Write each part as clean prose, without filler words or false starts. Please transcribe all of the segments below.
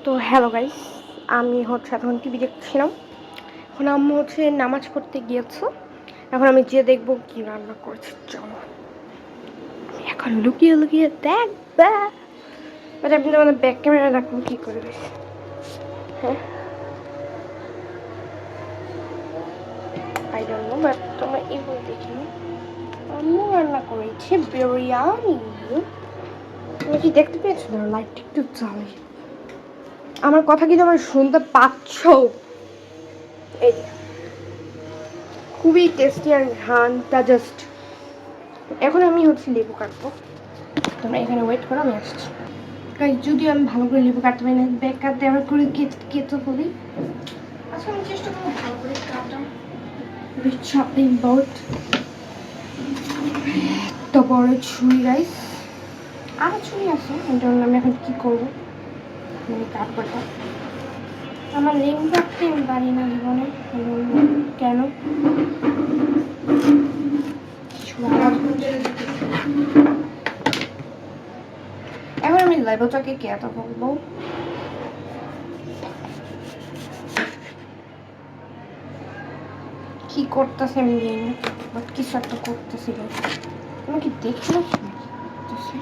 তো hello guys, আমি এখন টিভি দেখছিলাম। এখন আম্মু নামাজ পড়তে গিয়েছে। এখন আমি যেয়ে দেখবো কি রান্না করেছে। চলো এখন লুকিয়ে লুকিয়ে দেখবে। বাট আপনি আমাদের ব্যাক ক্যামেরা রাখবো কি করে? হ্যাঁ, আই ডোন্ট নো, বাট তোমরা এগুলো দেখে নো। আম্মু রান্না করেছে বিরিয়ানি। তুমি কি দেখতে পেয়েছো? না, লাইটটা একটু জ্বালাই। আমার কথা কি তোমরা শুনতে পাচ্ছ? এই খুবই টেস্টি আর ঘ্রাণটা জাস্ট। এখন আমি লেবু কাটবো। তোমরা এখানে ওয়েট করো, আমি আসছি। যদিও আমি ভালো করে লেবু কাটতে পারি না, ব্যাগ কাটতে আবার করে কেটে করি। আচ্ছা, আমি চেষ্টা করবো ভালো করে কাটা। চপিং বোর্ড, এত বড় ছুরি গাইস। আরো ছুরি আছে, এটা আমি এখন কি করবো? আমি কাটবো। আমার লেবু কাটতে আমি পারি না জীবনে। কেন? এখন আমি লেবুটাকে কেটে ফেলবো। কি করতেছে আমি জানি না, বাট কিছু একটা করতেছিল। তুমি কি দেখছো করতেছে?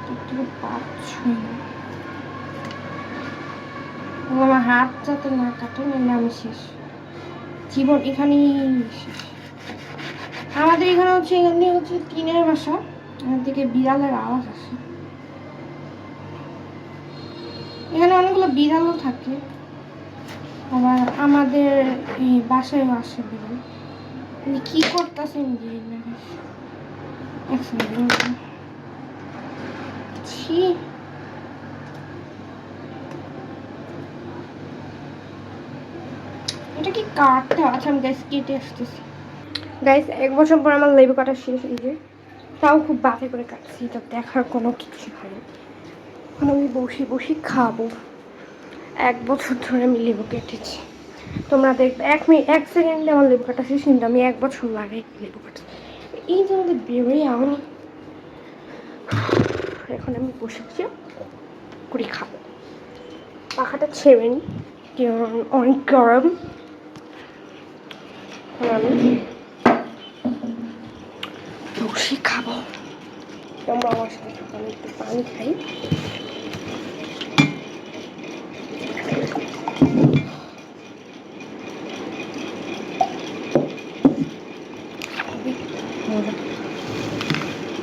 দেখতে পাচ্ছি না। আমার হাত যাতে না কাটে, না আমি শেষ। জীবন এখানেই শেষ। আমাদের এখানে এখানে টিনের বাসা। এখান থেকে বিড়ালের আওয়াজ আসে। এখানে অনেকগুলো বিড়ালও থাকে, আবার আমাদের এই বাসায়ও আসে বিড়াল। কি করতেছে আমি জানি না। ছি, এটা কি কাটতে? আচ্ছা, আমি গাইস কেটে আসতেছি। গাইস, 1 বছর পর আমার লেবু কাটা শেষ। এই যে তাও খুব বাজে করে কাটছি, এটা দেখার কোনো কিছু হয়নি। এখন আমি বসে বসে খাবো। 1 বছর ধরে আমি লেবু কেটেছি। তোমরা দেখবে 1 সেকেন্ডে আমার লেবু কাটা শেষ, কিন্তু আমি 1 বছর লাগে লেবু কাটছি। এই যে আমাদের বেরোয় আমি এখন আমি বসে বসে করে খাবো। পাখাটা ছেড়ে নি, অনেক গরম। আমি বসে খাবো। তোমরা আমার সাথে থাকো, আমি একটু পানি খাই।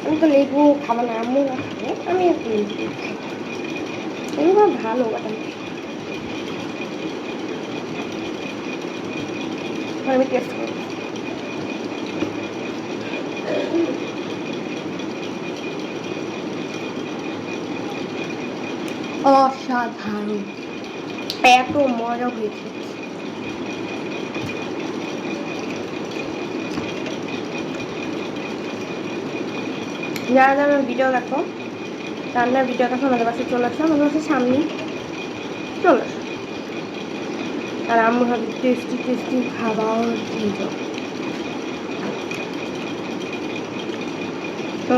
আমি তো লেবু খাবো না, আম্মু না খাবো, আমি একটু লেবু খাই। লেবু ভালো, আমি টেস্ট করি। অসাধারণ, এত মজা হয়েছে। যারা যারা ভিডিও দেখো, রান্নার ভিডিও দেখো, আমাদের বাসায় চলে আসো। আমাদের বাসার সামনেই চলে আসো। আর আম্মু হবে টেস্টি টেস্টি খাবার দিয়ে যাও।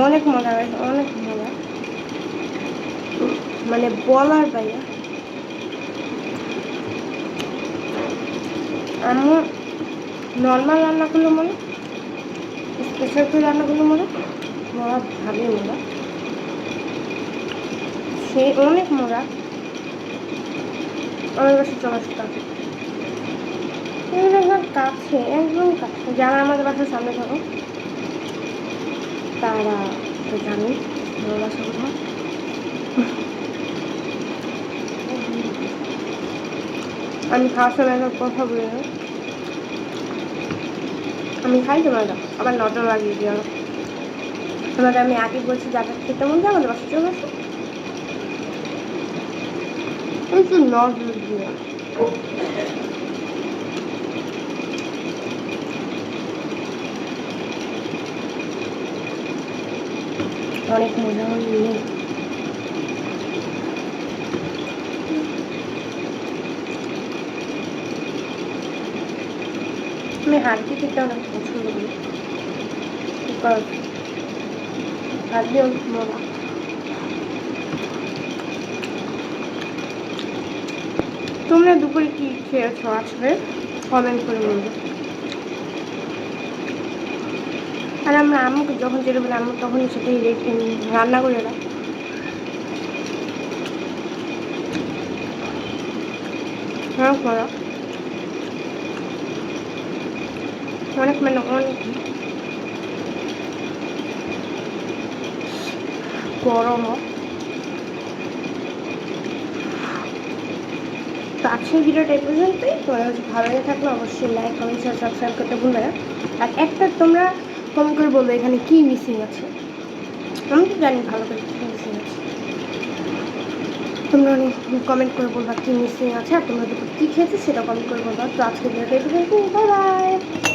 অনেক মজা হয়, অনেক মজা, মানে বলার বাইরে। আম্মু নর্মাল রান্নাগুলো মনে, স্পেশাল করে রান্নাগুলো মনে মজা, ভালোই মজা, সে অনেক মজা। আমার বাসায় চলে আসতে হবে। কাছে, একদম কাছে। যারা আমাদের বাসার সামনে থাকো তারা তো জানি আমার বাসা কোথাও। আমি খাওয়ার সময় একটা কথা বলি না, আমি খাই, তোমরা দাও, আবার নজর লাগিয়ে দিও। তোমাদের আমি আগে বলছি, যাদের খেতে মন যায় আমাদের বাসা চলে আসো। একটু নজর দিও। অনেক মজা হয়ে আমি হাড্ডি খেতে অনেক পছন্দ করি। হাড্ডি অনেক মজা। তোমরা দুপুরে কি খেয়েছো আজকে কমেন্ট করে বলবে। আর আমরা আম্মুকে যখন যেটা বলি আম্মু তখন সেটাই রান্না করে দাও। হ্যাঁ করো অনেক মানে অনেক গরম। তো আজকের ভিডিওটা এই পর্যন্তই। তোমার হচ্ছে ভালো লেগে থাকলে অবশ্যই লাইক কমেন্ট শেয়ার সাবস্ক্রাইব করতে ভুলবে না। আর একটা তোমরা কমেন্ট করে বলবে এখানে কী মিসিং আছে। আমি তো জানি ভালো করে কী মিসিং আছে, তোমরা অনেক কমেন্ট করে বলবা কী মিসিং আছে আর তোমরা কী খেয়েছো সেটা কমেন্ট করে বলবা। তো আজকের ভিডিওটা এই পর্যন্তই, বাই বাই।